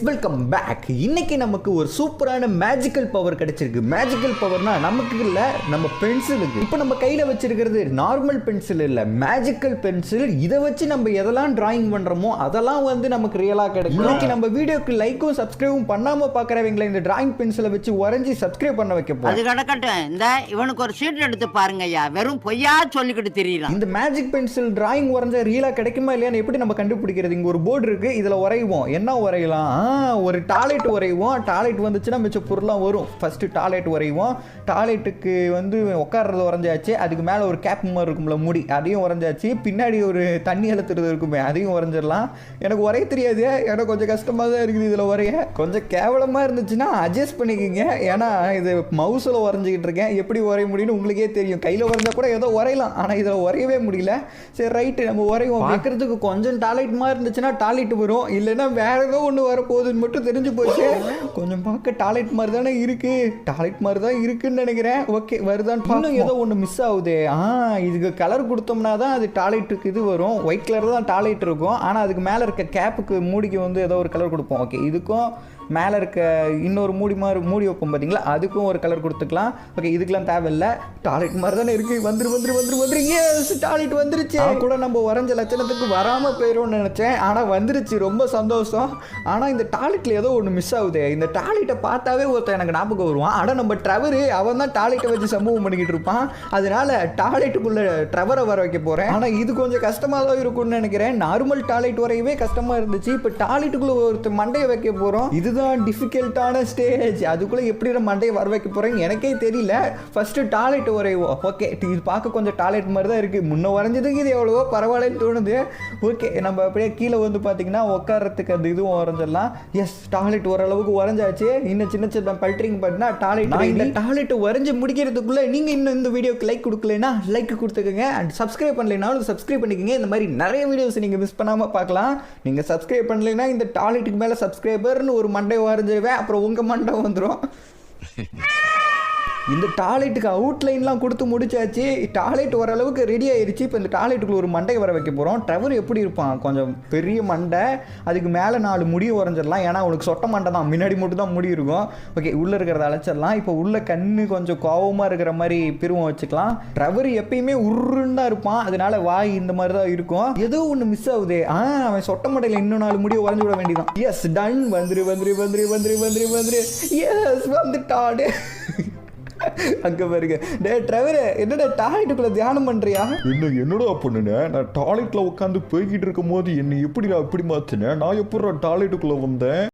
Welcome back. இன்னைக்கு நமக்கு ஒரு சூப்பரான மேஜிக்கல் பவர் கிடைச்சிருக்கு. மேஜிக்கல் பவர்னா நமக்கு இல்ல, நம்ம பென்சிலுக்கு. இப்போ நம்ம கையில வச்சிருக்கிறது நார்மல் பென்சில் இல்ல, மேஜிக்கல் பென்சில். இதை வச்சு நம்ம எதெல்லாம் டிராயிங் பண்றோமோ அதெல்லாம் வந்து நமக்கு ரியலா கிடைக்கும். இன்னைக்கு நம்ம வீடியோக்கு லைக்கும் சப்ஸ்கிரைபும் பண்ணாம பாக்குறவங்களை இந்த டிராயிங் பென்சிலை வச்சு வரைஞ்சி சப்ஸ்கிரைப் பண்ண வைக்க போறோம். அது கிடக்கட்டும், இந்த இவனுக்கு ஒரு ஷீட் எடுத்து பாருங்க ஐயா, வெறும் பொய்யா சொல்லிக்கிட்டு தெரியலாம். இந்த மேஜிக் பென்சில் டிராயிங் வரைஞ்சா ரியலா கிடைக்குமா இல்லையான்னு எப்படி நம்ம கண்டுபிடிக்கிறது? இங்க ஒரு போர்டு இருக்கு, இதுல வரைவோம். என்ன வரையலாம்? ஒரு டாய்லெட் வரைவோம். டாய்லெட் வந்துச்சுன்னா மிச்ச பொருளாம் வரும். ஃபர்ஸ்ட் டாய்லெட் வரைவோம். டாய்லெட்டுக்கு வந்து உட்கார்றது வரைஞ்சாச்சு. அதுக்கு மேலே ஒரு கேப் மாதிரி இருக்கும்ல, மூடி, அதையும் வரைஞ்சாச்சு. பின்னாடி ஒரு தண்ணி அழுத்துறது இருக்குமே, அதையும் வரைஞ்சிடலாம். எனக்கு வரைய தெரியாது, எனக்கு கொஞ்சம் கஷ்டமாக தான் இருக்குது இதில் வரைய. கொஞ்சம் கேவலமாக இருந்துச்சுன்னா அட்ஜஸ்ட் பண்ணிக்கோங்க. ஏன்னா இது மவுஸில் வரைஞ்சிக்கிட்டு இருக்கேன். எப்படி வரைய முடியும்னு உங்களுக்கே தெரியும். கையில் வரைஞ்சா கூட ஏதோ வரையலாம், ஆனால் இதில் வரையவே முடியல. சரி ரைட்டு, நம்ம வரைவோம். பார்க்குறதுக்கு கொஞ்சம் டாய்லெட் மாதிரி இருந்துச்சுன்னா டாய்லெட் வரும், இல்லைன்னா வேற ஏதோ ஒன்று வரப்போகுதுன்னு மட்டும் தெரிஞ்சு போச்சு. கொஞ்சம் பார்க்க டாய்லெட் மாதிரி தானே இருக்கு, டாய்லெட் மாதிரி தான் இருக்குன்னு நினைக்கிறேன். ஓகே, வருதான்னு இன்னும் ஏதோ ஒன்று மிஸ் ஆகுது. இதுக்கு கலர் கொடுத்தோம்னா தான் அது டாய்லெட்டுக்கு இது வரும். ஒயிட் கலர் தான் டாய்லெட் இருக்கும், ஆனால் அதுக்கு மேலே இருக்க கேப்புக்கு மூடிக்கு வந்து ஏதோ ஒரு கலர் கொடுப்போம். ஓகே, இதுக்கும் மேலே இருக்க இன்னொரு மூடி வைப்போம் பார்த்தீங்களா, அதுக்கும் ஒரு கலர் கொடுத்துக்கலாம். ஓகே, இதுக்கெல்லாம் தேவையில்லை, டாய்லெட் மாதிரி தானே இருக்குது. வந்துரு எஸ், டாய்லெட் வந்துருச்சு. கூட நம்ம வரைஞ்ச லட்சணத்துக்கு வராமல் போயிடும்னு நினச்சேன், ஆனால் வந்துருச்சு. ரொம்ப சந்தோஷம். ஆனால் இந்த டாய்லெட்டில் ஏதோ ஒன்று மிஸ் ஆகுது. இந்த டாய்லெட்டை பார்த்தாவே ஒருத்தன் எனக்கு ஞாபகம் வருவான். ஆனால் நம்ம ட்ரவரு, அவன் தான் டாய்லெட்டை வச்சு சம்பவம் பண்ணிக்கிட்டு இருப்பான். அதனால டாய்லெட்டுக்குள்ளே ட்ரவரை வர வைக்க போகிறேன். ஆனால் இது கொஞ்சம் கஷ்டமாக தான் இருக்கும்னு நினைக்கிறேன். நார்மல் டாய்லெட் வரையவே கஷ்டமாக இருந்துச்சு. இப்போ டாய்லெட்டுக்குள்ளே ஒருத்தர் மண்டையை வைக்க போகிறோம். இதுதான் டிஃபிகல்ட்டான ஸ்டேஜ். அதுக்குள்ளே எப்படி நம்ம மண்டையை வர வைக்க போகிறேன்னு எனக்கே தெரியல. ஃபஸ்ட்டு டாய்லெட் வரைவோம். ஓகே, இது பார்க்க கொஞ்சம் டாய்லெட் மாதிரி தான் இருக்குது. முன்ன வரைஞ்சதுக்கு இது எவ்வளவோ பரவாயில்லன்னு தோணுது. ஓகே, நம்ம அப்படியே கீழே வந்து பார்த்தீங்கன்னா உட்காரத்துக்கு அந்த இதுவும் வரைஞ்சிடலாம். எஸ், டாய்லெட் ஓரளவுக்கு வரைஞ்சாச்சு. இன்னும் சின்ன சின்ன பல்ட்ரிங் பண்ணால் டாய்லெட். இந்த டாய்லெட் வரைஞ்சி முடிக்கிறதுக்குள்ளே நீங்கள் இன்னும் இந்த வீடியோக்கு லைக் கொடுக்கலன்னா லைக் கொடுத்துக்கோங்க. அண்ட் சப்ஸ்கிரைப் பண்ணலைனாலும் சப்ஸ்கிரைப் பண்ணிக்கோங்க. இந்த மாதிரி நிறைய வீடியோஸ் நீங்கள் மிஸ் பண்ணாமல் பார்க்கலாம். நீங்கள் சப்ஸ்கிரைப் பண்ணலைன்னா இந்த டாய்லெட்டுக்கு மேலே சப்ஸ்கிரைபர்னு ஒரு மண்டை வரைஞ்சிருவேன், அப்புறம் உங்கள் மண்டை வந்துடும். இந்த டாய்லெட்டுக்கு அவுட்லைன்லாம் கொடுத்து முடிச்சாச்சு. டாய்லெட் ஓரளவுக்கு ரெடி ஆயிடுச்சு. இப்போ இந்த டாய்லெட்டுக்குள்ள ஒரு மண்டை வர வைக்க போகிறோம். ட்ரவர் எப்படி இருப்பான்? கொஞ்சம் பெரிய மண்டை, அதுக்கு மேலே 4 முடியை வரைஞ்சிடலாம். ஏன்னா அவனுக்கு சொட்ட மண்டை தான், முன்னாடி மட்டும் தான் முடி இருக்கும். ஓகே, உள்ளே இருக்கிறத அழைச்சிடலாம். இப்போ உள்ள கண்ணு கொஞ்சம் கோவமாக இருக்கிற மாதிரி பிரிவம் வச்சுக்கலாம். ட்ரவர் எப்பயுமே உருன்னு தான் இருப்பான், அதனால வாய் இந்த மாதிரி தான் இருக்கும். ஏதோ ஒன்று மிஸ் ஆகுது. அவன் சொட்ட மண்டையில் இன்னும் 4 முடியை வரைஞ்சி விட வேண்டியதான். Yes, done. வந்துரு. எஸ், வந்துட்டாடு. அங்க பாருங்க. டே ட்ரவர், என்னடா டாய்லெட்டுக்குள்ள தியானம் பண்றியா? என்னடா பண்ணுனேன்? நான் டாய்லெட்ல உட்காந்து போய்கிட்டு இருக்கும் போது என்ன எப்படிடா இப்படி மாத்தினேன்? நான் எப்படா டாய்லெட்டுக்குள்ள வந்தேன்?